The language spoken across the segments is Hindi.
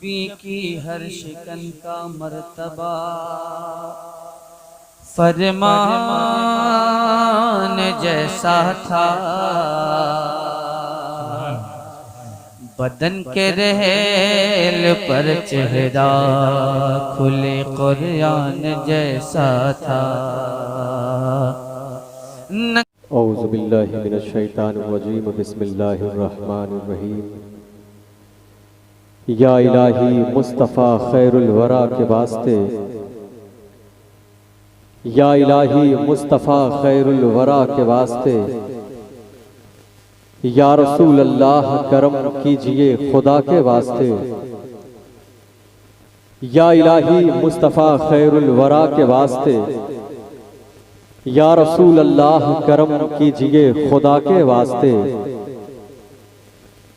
नबी की हर शिकन का मर्तबा फरमान जैसा था। बदन के रहेल पर चेहरा खुले कुरान जैसा था। औज़ु बिल्लाहि मिनश शैतानिर रजीम बिस्मिल्लाहिर रहमानिर रहीम। या इलाही मुस्तफ़ा खैरुल वरा के वास्ते, या इलाही मुस्तफ़ा खैरुल वरा के वास्ते, या रसूल अल्लाह करम कीजिए खुदा के वास्ते। या इलाही मुस्तफ़ा खैरुल वरा के वास्ते, या रसूल अल्लाह करम कीजिए खुदा के वास्ते।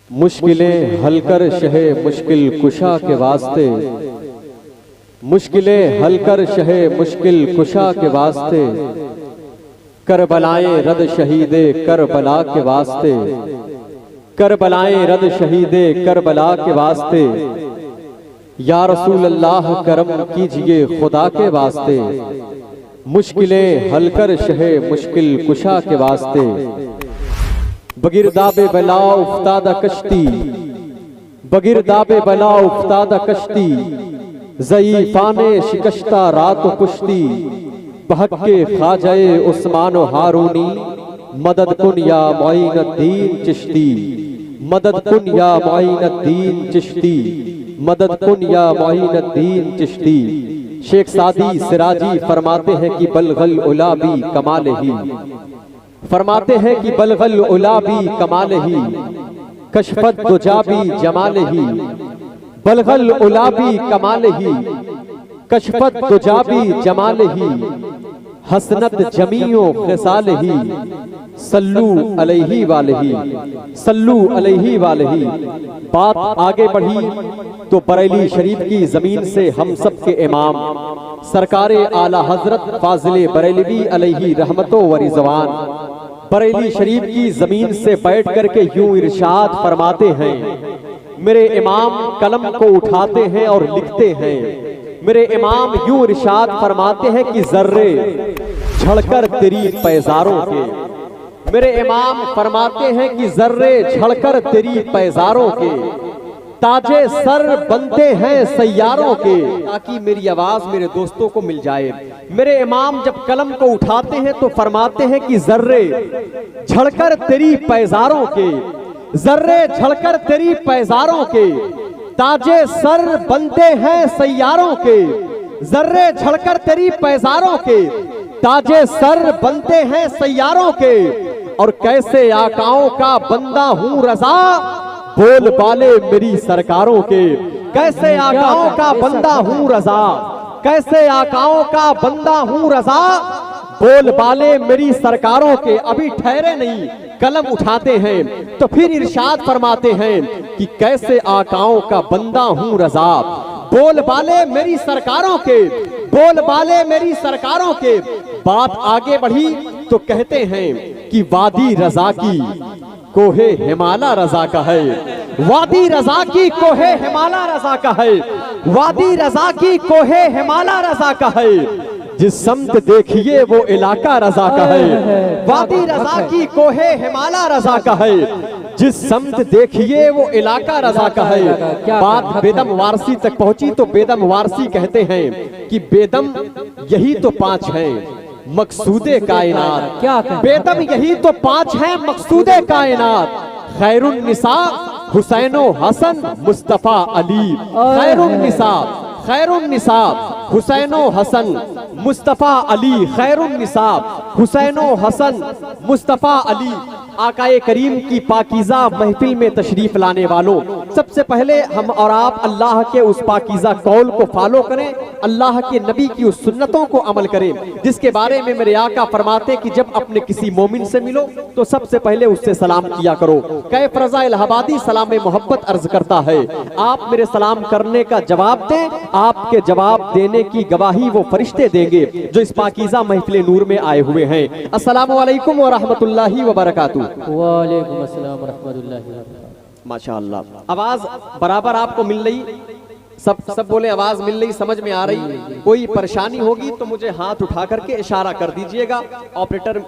मुश्किलें हल कर शहे मुश्किल कुशा के वास्ते, मुश्किलें हल कर शहे मुश्किल कुशा के वास्ते। करबलाएं रद शहीदे करबला के वास्ते, करबलाएं रद शहीदे करबला के वास्ते। या रसूल अल्लाह करम कीजिए खुदा के वास्ते। मुश्किलें हल कर शहे मुश्किल कुशा के वास्ते। बगिरदाबे बला उफ्तादा कश्ती, बगिरदाबे बला उफ्तादा कश्ती। ज़ईफ़ाने शिकश्ता रात कुश्ती, बहके ख्वाजाए उस्मान हारूनी। मदद कुन या मोइनुद्दीन चिश्ती, मदद कुन या मोइनुद्दीन चिश्ती, मदद कुन या मोइनुद्दीन चिश्ती। शेख सादी सिराजी फरमाते हैं कि बलगल उलाबी कमाल ही, फरमाते हैं कि बलगल उलाबी कमाल ही। कशफत दुजाबी जमाल ही, बलगल उलाबी कमाल ही। कशफत दुजाबी जमाल ही, हसनत जमीओ खिसाल ही। सल्लू अलैहि वालही, सल्लू अलैहि वालही। बात आगे बढ़ी तो बरेली शरीफ की जमीन से हम सब के इमाम सरकारे आला हजरत फाजिले बरेलवी अलैहि रहमतो व रिजवान बरेली शरीफ की जमीन से बैठ करके यूं इरशाद फरमाते हैं। मेरे इमाम कलम को उठाते हैं और लिखते हैं। मेरे इमाम यूं इरशाद फरमाते हैं कि जर्रे झड़कर तेरी पैजारों के। मेरे इमाम फरमाते हैं कि जर्रे झड़कर तेरी पैजारों के। ताजे सर बनते हैं सैयारों के, ताकि मेरी आवाज मेरे दोस्तों को मिल जाए। मेरे इमाम जब कलम को उठाते हैं तो फरमाते हैं कि जर्रे झड़कर तेरी पैजारों के, जर्रे झड़कर तेरी पैजारों के। ताजे सर बनते हैं सैयारों के, जर्रे झड़कर तेरी पैजारों के। ताजे सर बनते हैं सैयारों के। और कैसे आकाओं का बंदा हूं रजा, बोल बाले मेरी सरकारों के। कैसे आकाओं का बंदा हूं रजा, कैसे आकाओं का बंदा हूं रजा, बोल बाले मेरी सरकारों के। अभी ठहरे नहीं, कलम उठाते हैं तो फिर इरशाद फरमाते हैं कि कैसे आकाओं का बंदा हूं रजा, बोल बाले मेरी सरकारों के, बोल बाले मेरी सरकारों के। बात आगे बढ़ी तो कहते हैं कि वादी रजा की कोहे हिमाला रजा का है, वादी रजा की कोहे हिमाला रजा का है, वादी रजा की कोहे हिमाला रजा का है। जिस समत देखिए वो इलाका रजा का है, वादी रजा की कोहे हिमाला रजा का है। जिस समत देखिए वो इलाका रजा का है। बात बेदम वारसी तक पहुंची तो बेदम वारसी कहते हैं कि बेदम यही तो 5 हैं मकसूदे कायनात। क्या बेदम यही तो 5 हैं मकसूदे कायनात। खैरुन निसा हुसैनो हसन मुस्तफा अली, खैरुन निसा, खैरुन निसा हुसैनो हसन मुस्तफा अली, खैरुन निसा हुसैनो हसन मुस्तफा अली। आकाए करीम की पाकीज़ा महफिल में तशरीफ लाने वालों, सबसे पहले हम और आप अल्लाह के उस पाकीज़ा कौल को फॉलो करें, अल्लाह के नबी की उस सुन्नतों को अमल करें जिसके बारे में मेरे आका फरमाते कि जब अपने किसी मोमिन से मिलो तो सबसे पहले उससे सलाम किया करो। कैफ रज़ा इलाहाबादी सलाम मोहब्बत अर्ज करता है, आप मेरे सलाम करने का जवाब दें, आपके जवाब देने की गवाही वो फरिश्ते देंगे जो इस पाकीज़ा महफिल नूर में आए हुए हैं। अस्सलामु अलैकुम व रहमतुल्लाहि व बरकातुहू। वालेकुम अस्सलाम व रहमतुल्लाहि व बरकातुहू। माशाअल्लाह, आवाज बराबर आपको मिल रही। सब बोले आवाज मिल रही, समझ में आ रही। कोई परेशानी होगी तो मुझे हाथ उठा करके इशारा कर दीजिएगा। ऑपरेटर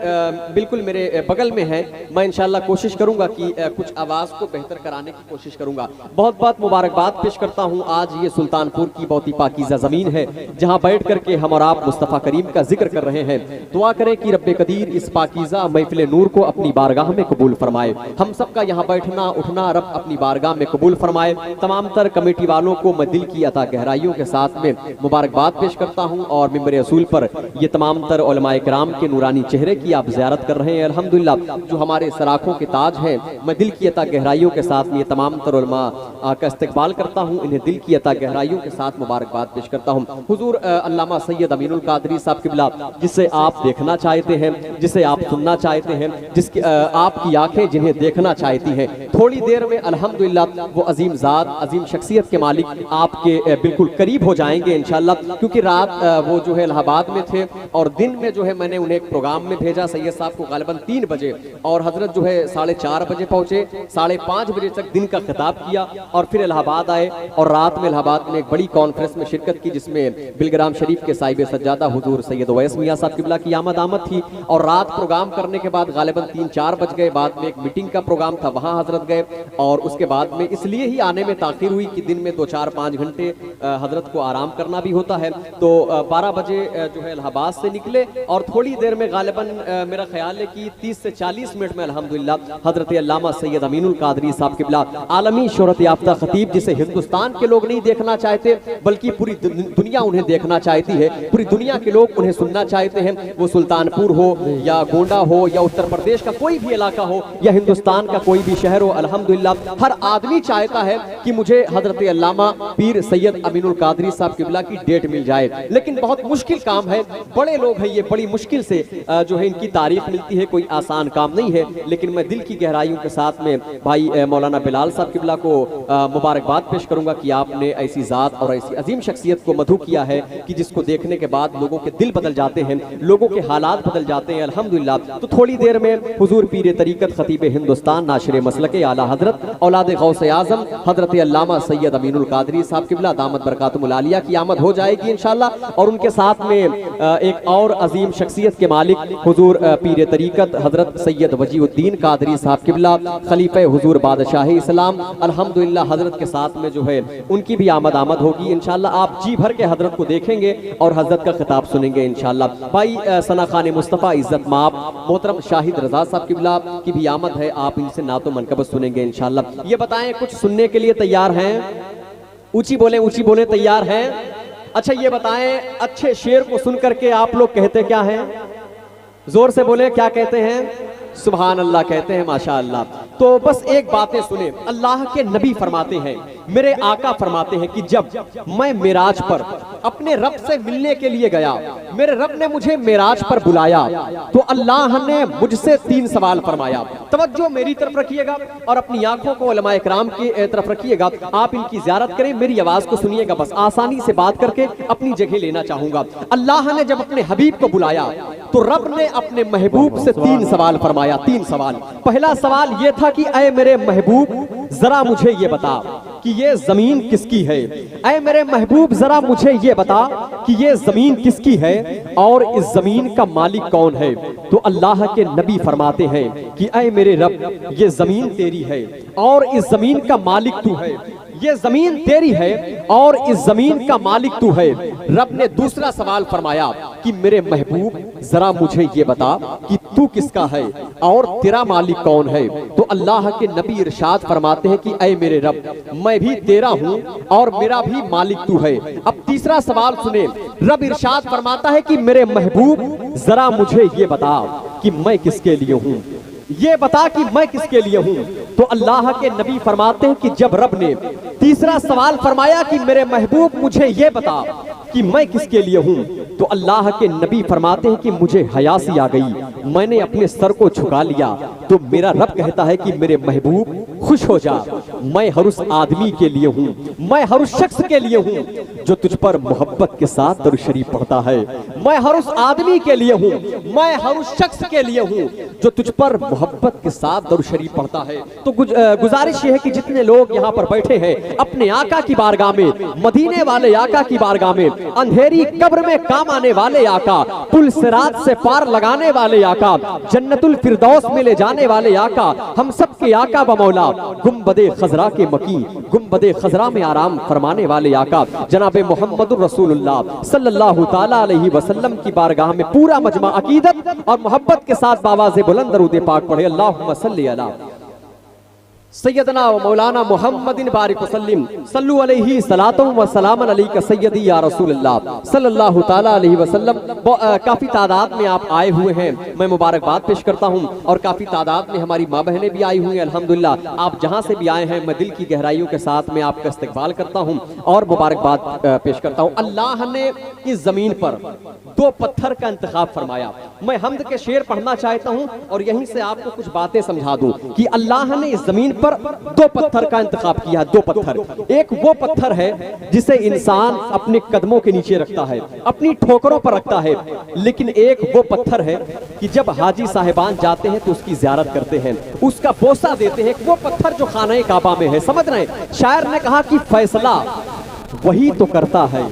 बिल्कुल मेरे बगल में है, मैं इंशाल्लाह कोशिश करूंगा कि कुछ आवाज को बेहतर कराने की कोशिश करूंगा। बहुत बहुत मुबारकबाद पेश करता हूं। आज ये सुल्तानपुर की बहुत ही पाकीज़ा जमीन है जहां बैठ करके हम और आप मुस्तफ़ा करीम का जिक्र कर रहे हैं। दुआ करें कि रब्बे कदीर इस पाकीज़ा महफिल नूर को अपनी बारगाह में कबूल फरमाए। हम सबका यहाँ बैठना उठना रब अपनी बारगाह में कबूल फरमाए। तमाम तर कमेटी वालों को मैं दिल की अता गहराइयों के साथ में मुबारकबाद पेश करता हूं और मिंबर रसूल पर ये तमाम तर उलमाए किराम के नूरानी चेहरे की आप ज़ियारत कर रहे हैं। अल्हम्दुलिल्लाह जो हमारे सराखों के ताज हैं, मैं दिल की अता गहराइयों के साथ में ये तमाम तर उलमा का इस्तकबाल करता हूं। इन्हें दिल की अता गहराइयों के साथ मुबारकबाद पेश करता हूं। हुजूर अल्लामा सैयद अमीनुल कादरी साहब किबला, जिसे आप देखना चाहते हैं, जिसे आप सुनना चाहते हैं, जिसकी आपकी आंखें जिन्हें देखना चाहती हैं, थोड़ी देर में अल्हम्दुलिल्लाह वो अजीम ज़ात अजीम शख्सियत के मालिक आपके बिल्कुल करीब हो जाएंगे इंशाल्लाह। क्योंकि रात वो जो है इलाहाबाद में थे और दिन में जो है मैंने उन्हें एक प्रोग्राम में भेजा सैयद साहब को गालिबन 3 बजे, और हजरत जो है 4:30 बजे पहुंचे, 5:30 बजे तक दिन का खिताब किया और फिर इलाहाबाद आए और रात में इलाहाबाद में एक बड़ी कॉन्फ्रेंस में शिरकत की जिसमें बिलग्राम शरीफ के साहिब सज्जादा हुजूर सैयद ओवैस मियां साहब किबला की आमद थी। और रात प्रोग्राम करने के बाद गालिबन 3-4 बज गए। बाद में एक मीटिंग का प्रोग्राम था, वहां हजरत गए और उसके बाद में इसलिए ही आने में ताखिर हुई कि दिन में 2-4-5 घंटे हजरत को आराम करना भी होता है। तो 12 बजे जो है इलाहाबाद से निकले और थोड़ी देर में गालिबन मेरा ख्याल है कि 30 से 40 मिनट में अल्हम्दुलिल्लाह हजरत अल्लामा सैयद अमीनुल कादरी साहब किबला आलमी शोहरत याफ्ता खतीब, जिसे हिंदुस्तान के लोग नहीं देखना चाहते बल्कि पूरी दुनिया उन्हें देखना चाहती है, पूरी दुनिया के लोग उन्हें सुनना चाहते हैं। वो सुल्तानपुर हो या गोंडा हो या उत्तर प्रदेश का कोई भी इलाका हो या हिंदुस्तान का कोई भी शहर हो, अल्हम्दुलिल्लाह हर आदमी चाहता है कि मुझे हजरत अल्लामा पीर सैयद अमीनुल कादरी साहब किबला की डेट मिल जाए। लेकिन बहुत मुश्किल काम है, बड़े लोग हैं ये, बड़ी मुश्किल से जो है इनकी तारीख मिलती है, कोई आसान काम नहीं है। लेकिन मैं दिल की गहराइयों के साथ में भाई मौलाना बिलाल साहब किबला को मुबारकबाद पेश करूंगा कि आपने ऐसी ज़ात और ऐसी अजीम शख्सियत को मधु किया है कि जिसको देखने के बाद लोगों के दिल बदल जाते हैं, लोगों के हालात बदल जाते हैं अल्हम्दुलिल्लाह। तो थोड़ी देर में हुजूर पीर तरीकत खतीब हिंदुस्तान नाशिर मसलक आला हजरत औलाद गौसे आजम हजरत अल्लामा सैयद अमीनुल कादरी साहब किबला दामत बरकातुहुल आलिया की आमद हो जाएगी इंशाल्लाह। और उनके साथ में एक और अजीम शख्सियत के मालिक हुजूर पीर तरीकत हजरत सैयद वजीउद्दीन कादरी साहब किबला खलीफे हुजूर बादशाह इस्लाम, अल्हम्दुलिल्लाह हजरत के साथ में जो है उनकी भी आमद होगी इंशाल्लाह। आप जी भर के हजरत को देखेंगे और हजरत का खिताब सुनेंगे इंशाल्लाह। भाई सना खान मुस्तफ़ा इज्जत माप मोहतरम शाहिद रजा साहब किबला की भी आमद है, आप इनसे नातो मनकबत सुनेंगे इंशाल्लाह। ये बताएं कुछ सुनने के लिए तैयार हैं? ऊंची बोले तैयार हैं? अच्छा ये बताएं, अच्छे शेर को सुन करके आप लोग कहते क्या हैं? जोर से बोले, क्या कहते हैं? सुभान अल्लाह कहते हैं, माशा अल्लाह। तो बस एक बातें सुने, अल्लाह के नबी फरमाते हैं, मेरे आका फरमाते हैं कि जब मैं मेराज पर अपने रब से मिलने के लिए गया, मेरे रब ने मुझे मेराज पर बुलाया तो अल्लाह ने मुझसे 3 सवाल फरमाया। तवज्जो मेरी तरफ रखिएगा और अपनी आंखों को उलमाए किराम की तरफ रखिएगा। आप इनकी ज़ियारत करें, मेरी आवाज को सुनिएगा, बस आसानी से बात करके अपनी जगह लेना चाहूंगा। अल्लाह ने जब अपने हबीब को बुलाया तो रब ने अपने महबूब से 3 सवाल फरमाया। 3 सवाल। पहला सवाल यह था कि ऐ मेरे महबूब जरा मुझे ये बता कि ये जमीन किसकी है। ऐ मेरे महबूब जरा मुझे ये बता कि ये जमीन किसकी है और इस जमीन का मालिक कौन है। तो अल्लाह के नबी फरमाते हैं कि ऐ मेरे रब ये जमीन तेरी है और इस जमीन का मालिक तू है। ये जमीन तेरी है और इस जमीन का मालिक तू है। रब ने दूसरा सवाल फरमाया कि मेरे महबूब जरा मुझे ये बता कि तू किसका है और तेरा मालिक कौन है। तो अल्लाह के नबी इरशाद फरमाते हैं कि ऐ मेरे रब मैं भी तेरा हूँ और मेरा भी मालिक तू है। अब तीसरा सवाल सुने, रब इरशाद फरमाता है कि मेरे महबूब जरा मुझे ये बता कि मैं किसके लिए हूँ, ये बता कि मैं किसके लिए हूँ। तो अल्लाह के नबी फरमाते हैं कि जब रब ने तीसरा सवाल फरमाया कि मेरे महबूब मुझे ये बता कि मैं किसके लिए हूँ, तो अल्लाह के नबी फरमाते हैं कि मुझे हयासी आ गई, मैंने अपने सर को झुका लिया। तो मेरा रब कहता है कि मेरे महबूब खुश हो जा, मैं हर उस आदमी के लिए हूँ, मैं हर उस शख्स के लिए हूँ जो तुझ पर मोहब्बत के साथ दरूद शरीफ पढ़ता है। मैं हर उस आदमी के लिए हूँ, मैं हर उस शख्स के लिए हूँ जो तुझ पर मोहब्बत के साथ दरूद शरीफ पढ़ता है। तो गुजारिश ये है कि जितने लोग यहाँ पर बैठे हैं अपने आका की बारगाह में, मदीने वाले आका की बारगाह में, अंधेरी कब्र में काम आने वाले आका, पुल सिरात से पार लगाने वाले आका, जन्नतुल फिरदौस में ले जाने वाले आका, हम सब के आका ब मौला, गुंबदे खजरा के मकी, गुंबदे खजरा में आराम फरमाने वाले आका जनाबे मोहम्मदुर रसूलुल्लाह सल्लल्लाहु ताला अलैहि वसल्लम की बारगाह में पूरा मजमा अकीदत और मोहब्बत के साथ बावाज़े बुलंद दरूद पाक पढ़े। अल्लाहुम्मा सल्ली अला सैयदना व मौलाना मुहम्मदिन बारिक वसल्लिम सल्लु अलैहि सलातुम व सलामन अलैका सय्यदी या रसूलल्लाह सल्लल्लाहु ताला अलैहि वसल्लम। काफ़ी तादाद में आप आए हुए हैं, मैं मुबारकबाद पेश करता हूं और काफ़ी तादाद में हमारी माँ बहनें भी आई हुई हैं। अल्हम्दुलिल्लाह आप जहां से भी आए हैं मैं दिल की गहराइयों के साथ में आपका इस्तकबाल करता हूं और मुबारकबाद पेश करता हूं। अल्लाह ने इस ज़मीन पर दो पत्थर का इंतखाब फरमाया। मैं हम्द के शेर पढ़ना चाहता हूं और यहीं से आपको कुछ बातें समझा दूं कि अल्लाह ने इस जमीन पर दो पत्थर का इंतखाब किया। दो पत्थर, एक वो पत्थर है जिसे इंसान अपने कदमों के नीचे रखता है, अपनी ठोकरों पर रखता है, लेकिन एक वो पत्थर है कि जब हाजी साहिबान जाते हैं तो उसकी ज़ियारत करते हैं, उसका बोसा देते हैं। वो पत्थर जो खाने काबा में है, समझ रहे हैं? शायर ने कहा कि फैसला वही तो करता है,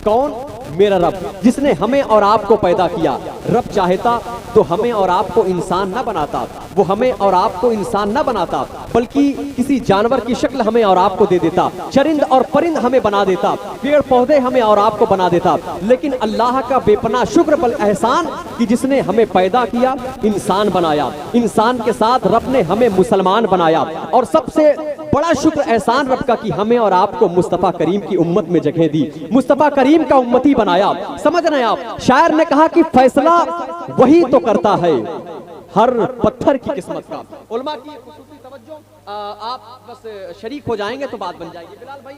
कौन? मेरा रब, जिसने हमें और आपको पैदा किया। रब चाहता तो हमें और आपको इंसान न बनाता, वो हमें और आपको इंसान न बनाता बल्कि किसी जानवर की शक्ल हमें और आपको दे देता, चरिंद और परिंद हमें बना देता, पेड़ पौधे हमें और आपको बना देता। लेकिन अल्लाह का बेपनाह शुक्र बल एहसान कि जिसने हमें पैदा किया, इंसान बनाया, इंसान के साथ रब ने हमें मुसलमान बनाया। और सबसे बड़ा शुक्र एहसान रब का कि हमें और आपको मुस्तफ़ा करीम की उम्मत में जगह दी, मुस्तफ़ा करीम का उम्मती बनाया। समझ रहे हैं आप? शायर ने कहा कि फैसला वही तो करता है हर पत्थर की किस्मत का। उलमा की खुसूसी तवज्जो, आप बस शरीक हो जाएंगे तो बात बन जाएगी। बिलाल भाई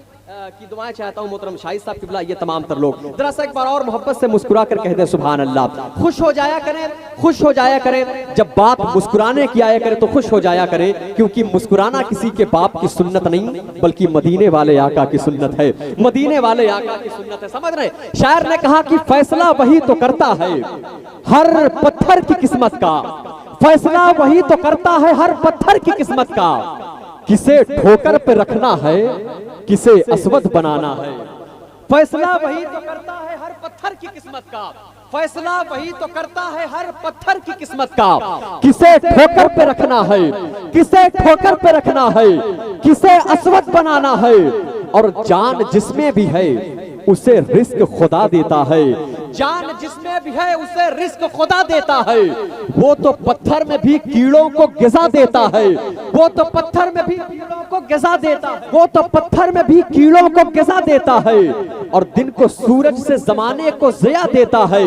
की दुआएं चाहता हूँ, मोहतरम शाहिद साहब किबला, ये तमाम तर लोग जरा सा एक बार और मोहब्बत से मुस्कुरा कर कह दें सुभान अल्लाह। खुश हो जाया करें, खुश हो जाया करें। जब बात मुस्कुराने की आया करे तो खुश हो जाया करें, क्योंकि मुस्कुराना किसी के बाप की सुन्नत नहीं बल्कि मदीने वाले आका की सुन्नत है, मदीने वाले आका की सुन्नत है। समझ रहे? शायर ने कहा कि फैसला वही तो करता है हर पत्थर की किस्मत का, फैसला वही तो करता है हर पत्थर की किस्मत का। किसे ठोकर पे रखना है, किसे अस्वद बनाना है। फैसला वही तो करता है हर पत्थर की किस्मत का, फैसला वही तो करता है हर पत्थर की किस्मत का। किसे ठोकर पे रखना है, किसे ठोकर पे रखना है, किसे अस्वद बनाना है। और जान जिसमें भी है उसे रिस्क खुदा देता है, जान जिसमें भी है उसे रिस्क खुदा देता है। वो तो पत्थर में भी कीड़ों को गिज़ा देता है, वो तो पत्थर में भी कीड़ों को गिज़ा देता है, वो तो पत्थर में भी कीड़ों को गिज़ा देता है। और दिन को सूरज से जमाने को ज़िया देता है,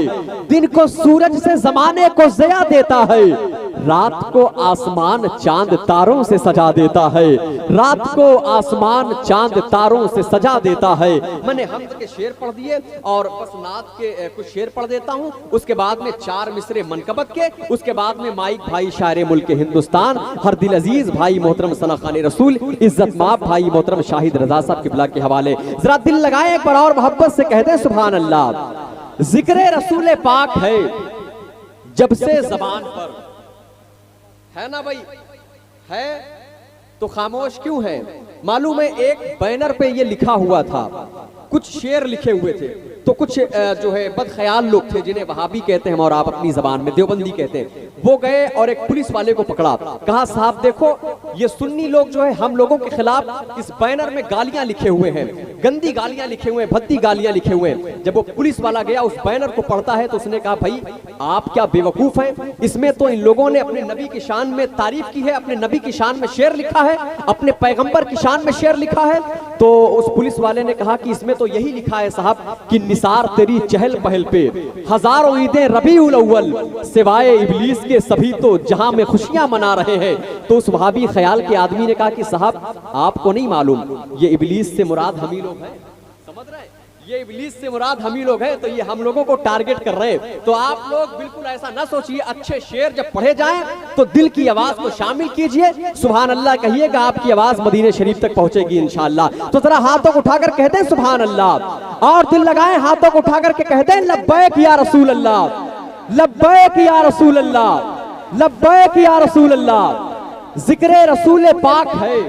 दिन को सूरज से जमाने को ज़िया देता है। रात को आसमान चांद तारों से सजा देता है, रात को आसमान चांद तारों से सजा देता है। मैंने हम्द के शेर पढ़ दिए और बस नात के कुछ शेर पढ़ देता हूं, उसके बाद में 4 मिसरे मनकबत के, उसके बाद में माइक भाई शायर मुल्क हिंदुस्तान हर दिल अजीज भाई मोहतरम सना खान रसूल इज्जत माप भाई मोहतरम शाहिद रजा साहब किबला के हवाले। जरा दिल लगाए एक बार और मोहब्बत से कहते हैं सुभान अल्लाह। जिक्र रसूल पाक है जब से जबान पर, है ना भाई? है तो खामोश क्यों है? मालूम है एक बैनर पे ये लिखा हुआ था, कुछ शेर लिखे हुए थे, तो कुछ जो है बदख्याल लोग थे जिन्हें वहाबी कहते हैं और आप अपनी जबान में देवबंदी कहते हैं, वो गए और एक पुलिस वाले को पकड़ा। कहा साहब देखो ये सुन्नी लोग जो है हम लोगों के खिलाफ इस बैनर में गालियां लिखे हुए हैं, गंदी गालियां लिखे हुए हैं, भद्दी गालियां लिखे हुए हैं। जब वो पुलिस वाला गया उस बैनर को पढ़ता है तो उसने कहा भाई आप क्या बेवकूफ हैं, इसमें तो इन लोगों ने अपने नबी की शान में तारीफ की है, अपने नबी की शान में शेर लिखा है, अपने पैगंबर की शान में शेर लिखा है। तो उस पुलिस वाले ने कहा कि इसमें तो यही लिखा है साहब कि निसार तेरी चहल पहल पे हजारों ईदें रबीउल अव्वल, सिवाय इबलीस के सभी तो जहां में खुशियां मना रहे हैं। तो उस वहाबी ख्याल के आदमी ने कहा कि साहब आपको नहीं मालूम ये इबलीस से मुराद हम ही लोग हैं। समझ रहे हैं? ये इब्लीस से मुराद हम ही लोग हैं, तो ये हम लोगों को टारगेट कर रहे हैं। तो आप लोग बिल्कुल ऐसा ना सोचिए, अच्छे शेर जब पढ़े जाएं तो दिल की आवाज को शामिल कीजिए, सुभान अल्लाह कहिएगा, आपकी आवाज मदीने शरीफ तक पहुंचेगी इंशाअल्लाह। तो जरा हाथों को उठाकर कहते हैं सुभान अल्लाह, और दिल लगाएं, हाथों को उठाकर के कहते हैं लब्बैक या रसूल अल्लाह, लब्बैक या रसूल अल्लाह, लब्बैक या रसूल अल्लाह। जिक्र रसूल पाक है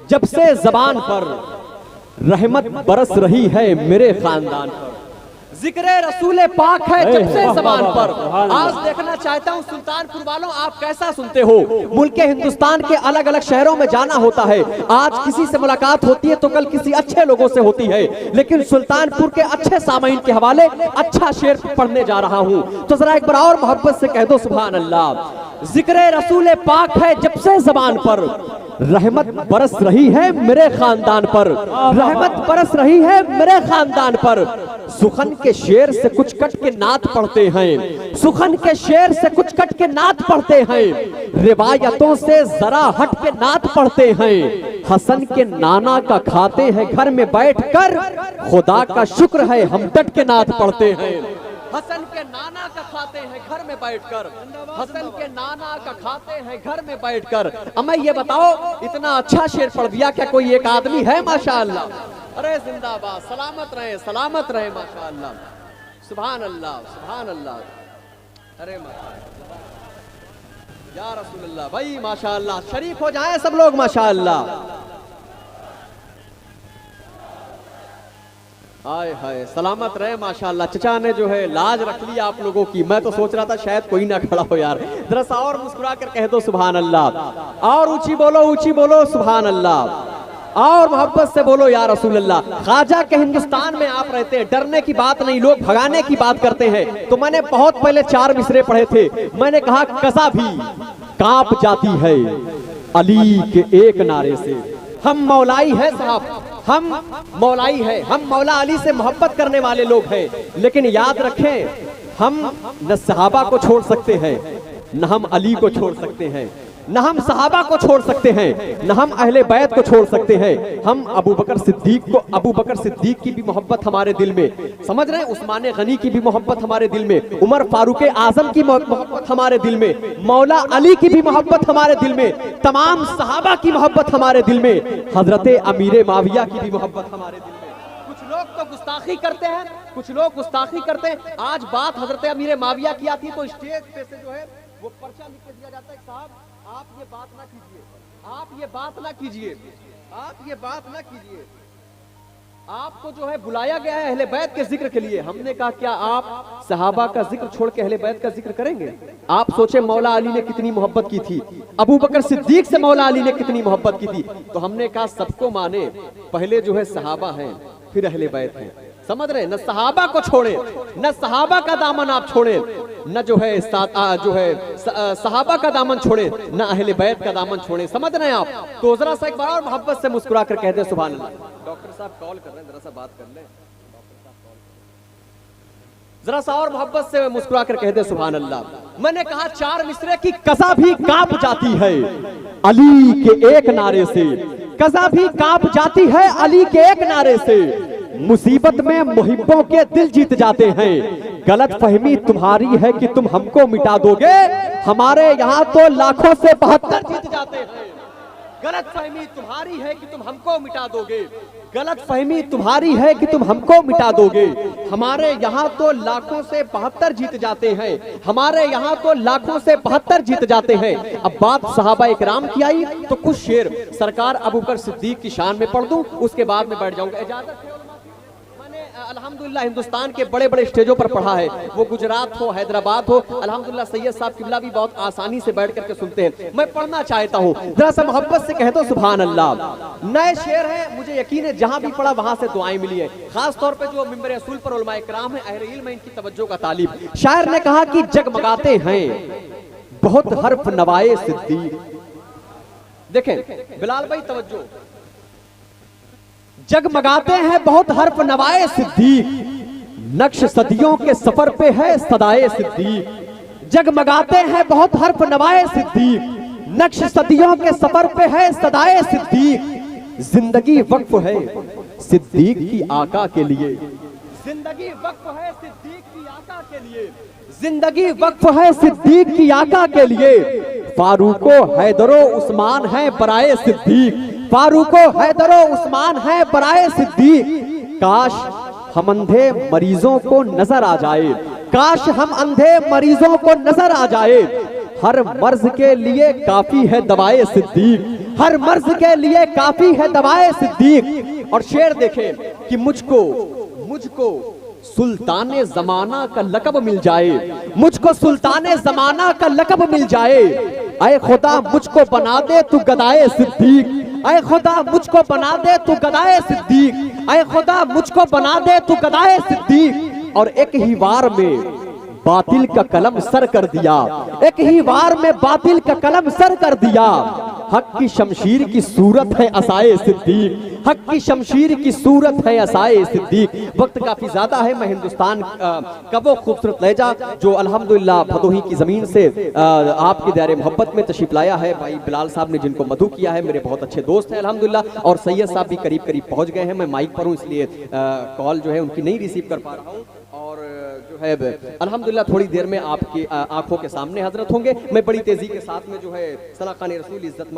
जब से जबान पर, रहमत बरस रही है मेरे खानदान पर। जिक्र रसूल पाक है जब से ज़बान पर। आज देखना चाहता हूँ सुल्तानपुर वालों, आप कैसा सुनते हो। मुल्क हिंदुस्तान के अलग अलग शहरों में जाना होता है, आज किसी से मुलाकात होती है तो कल किसी अच्छे लोगों से होती है, लेकिन सुल्तानपुर के अच्छे सामाइन के हवाले अच्छा शेर पढ़ने जा रहा हूँ। तो जरा एक बार और मोहब्बत से कह दो सुभान अल्लाह। जिक्र रसूल पाक है जब से ज़बान पर, रहमत बरस रही है मेरे खानदान पर, रहमत बरस रही है मेरे खानदान पर। सुखन के शेर से कुछ कट के नात पढ़ते हैं, सुखन के शेर से कुछ कट के नात पढ़ते हैं, रिवायतों से जरा हट के नात पढ़ते हैं। हसन के नाना का खाते हैं घर में बैठकर, खुदा का शुक्र है हम डट के नात पढ़ते हैं। हसन के नाना का खाते हैं घर में बैठकर, हसन के नाना का खाते हैं घर में बैठकर। अम्मा ये बताओ, इतना अच्छा शेर पढ़ दिया, क्या कोई एक आदमी है माशाअल्लाह? अरे जिंदाबाद, सलामत रहे, सलामत रहे माशाअल्लाह, सुभान अल्लाह, सुभान अल्लाह। अरे माशाअल्लाह या रसूल अल्लाह, भाई माशाअल्लाह, शरीफ हो जाए सब लोग माशाअल्लाह। हाय हाय, सलामत रहे माशाअल्लाह। चचा ने जो है लाज रख ली आप लोगों की, मैं तो सोच रहा था शायद कोई ना खड़ा हो यार। जरा सा और मुस्कुरा कर कह दो सुभान अल्लाह, और ऊंची बोलो सुभान अल्लाह, और मोहब्बत से बोलो या रसूल अल्लाह। ख्वाजा के हिंदुस्तान में आप रहते हैं, डरने की बात नहीं, लोग भगाने की बात करते हैं। तो मैंने बहुत पहले 4 मिसरे पढ़े थे, मैंने कहा कसा भी कांप जाती है अली के एक नारे से। हम मौलाई है साहब, हम मौलाई है, हम मौला अली से मोहब्बत करने वाले लोग हैं, लेकिन याद रखें हम न सहाबा को छोड़ सकते हैं, न हम अली को छोड़ सकते हैं, न हम सहाबा को छोड़ सकते हैं, न हम अहले बैत को छोड़ सकते हैं। हम अबू बकर सिद्दीक की भी मोहब्बत हमारे दिल में, समझ रहे हैं, उस्मान गनी की भी मोहब्बत हमारे दिल में, उमर फारूक आजम की मोहब्बत हमारे दिल में, मौला अली की भी मोहब्बत हमारे दिल में, तमाम सहाबा की मोहब्बत हमारे दिल में, हजरत अमीर माविया की भी मोहब्बत हमारे दिल में। कुछ लोग तो गुस्ताखी करते हैं, कुछ लोग गुस्ताखी करते हैं। आज बात हजरत अमीर माविया की आती है तो स्टेज पे से जो है वो पर्चा लिख के दिया जाता है, साहब आप ये बात ना कीजिए, आप ये बात ना कीजिए, आप ये बात ना कीजिए, आपको जो है बुलाया गया है अहले बैत के जिक्र के लिए। हमने कहा क्या आप सहाबा का जिक्र छोड़ के अहले बैत का जिक्र करेंगे? आप सोचे मौला अली ने कितनी मोहब्बत की थी, अबू बकर सिद्दीक से मौला अली ने कितनी मोहब्बत की थी। तो हमने कहा सबको माने, पहले जो है सहाबा हैं, फिर अहले बैत हैं, समझ रहे? न सहाबा को छोड़े, न सहाबा का दामन आप छोड़े, न जो है सहाबा का दामन छोड़े, न अहले बैत का दामन छोड़े, समझ रहे हैं आप? तो जरा सा एक बार और मोहब्बत से मुस्कुरा कर कहते हैं सुभान अल्लाह। डॉक्टर साहब कॉल कर रहे हैं, जरा सा बात कर लें। जरा सा और मोहब्बत से मुस्कुरा कर कहते हैं सुभान अल्लाह। मैंने कहा 4 मिसरे की कज़ा भी कांप जाती है अली के एक नारे से, कज़ा भी कांप जाती है अली के एक नारे से। मुसीबत में मुहिब्बों के दिल जीत जाते हैं, गलत फहमी तुम्हारी है कि तुम हमको मिटा दोगे, हमारे यहाँ तो लाखों से 72 जीत जाते हैं। गलत फहमी तुम्हारी है कि तुम हमको मिटा दोगे, गलत फहमी तुम्हारी है कि तुम हमको मिटा दोगे, हमारे यहाँ तो लाखों से 72 जीत जाते हैं, हमारे यहाँ तो लाखों से 72 जीत जाते हैं। अब बात सहाबा इकराम की आई तो कुछ शेर सरकार अबू बकर सिद्दीक की शान में पढ़ दूं, उसके बाद में बैठ जाऊंगा। इजाजत है? अल्हम्दुलिल्लाह हिंदुस्तान के बड़े बड़े स्टेजों पर पढ़ा है, वो गुजरात हो, हैदराबाद हो, अल्हम्दुलिल्लाह सैयद साहब किबला भी बहुत आसानी से बैठ करके सुनते हैं। मैं पढ़ना चाहता हूँ, जरा सा मोहब्बत से कह दो सुभान अल्लाह। नए शेर हैं, मुझे यकीन है जहां भी पढ़ा वहां से दुआएं मिली है, खास तौर पे जो मिंबर रसूल पर उलमाए किराम है, अहले इल्म है, इनकी तवज्जो का तालिब। शायर ने कहा कि जगमगाते हैं बहुत हर्फ नवाए सिद्दीक। देखें बिलाल भाई तवज्जो, जगमगाते हैं बहुत हर्फ नवाए सिद्दीक, नक्श सदियों के सफर पे है सदाए सिद्दीक। जगमगाते हैं बहुत हर्फ नवाए सिद्दीक, नक्श सदियों के सफर पे है सदाए सिद्दीक। जिंदगी वक्फ है सिद्दीक की आका के लिए। जिंदगी वक्फ है सिद्दीक की आका के लिए, जिंदगी वक्फ है सिद्दीक की आका के लिए। फारूको हैदरो उस्मान है बराए सिद्दीक, फारूको हैदरो उस्मान है बराए सिद्दीक। काश हम अंधे मरीजों को नजर आ जाए, काश हम अंधे मरीजों को नजर आ जाए। हर मर्ज के लिए काफी है दवाए सिद्दीक, हर मर्ज के लिए काफी है दवाए सिद्दीक। और शेर देखें कि मुझको सुल्ताने जमाना का लकब मिल जाए, मुझको सुल्ताने जमाना का लकब मिल जाए। ऐ खुदा मुझको बना दे तू गदाए सिद्दीक, ऐ खुदा मुझको बना दे तू गदाए सिद्दीक, ऐ खुदा मुझको बना दे तू गदाए सिद्दीक। और एक ही वार में बातिल का कलम सर कर दिया, एक ही वार में बातिल का कलम सर कर दिया। हक की शमशीर की सूरत है असाए सिद्दीक, हक की शमशीर की सूरत है असाए सिद्दीक। वक्त काफी ज्यादा है, मैं हिंदुस्तान का वो खूबसूरत लहजा जो अल्हम्दुलिल्लाह भदोही की जमीन से आपके दायरे मोहब्बत में तशरीफ लाया है भाई बिलाल साहब ने, जिनको मधु किया है, मेरे बहुत अच्छे दोस्त हैं अल्हम्दुलिल्लाह। और सैयद साहब भी करीब करीब पहुंच गए हैं, मैं माइक पर हूँ इसलिए कॉल जो है उनकी नहीं रिसीव कर पा रहा हूँ। और जो है अल्हम्दुलिल्लाह थोड़ी देर में आपकी आंखों के सामने हजरत होंगे। मैं बड़ी तेजी के साथ में जो है सना खान रसूल इज्जत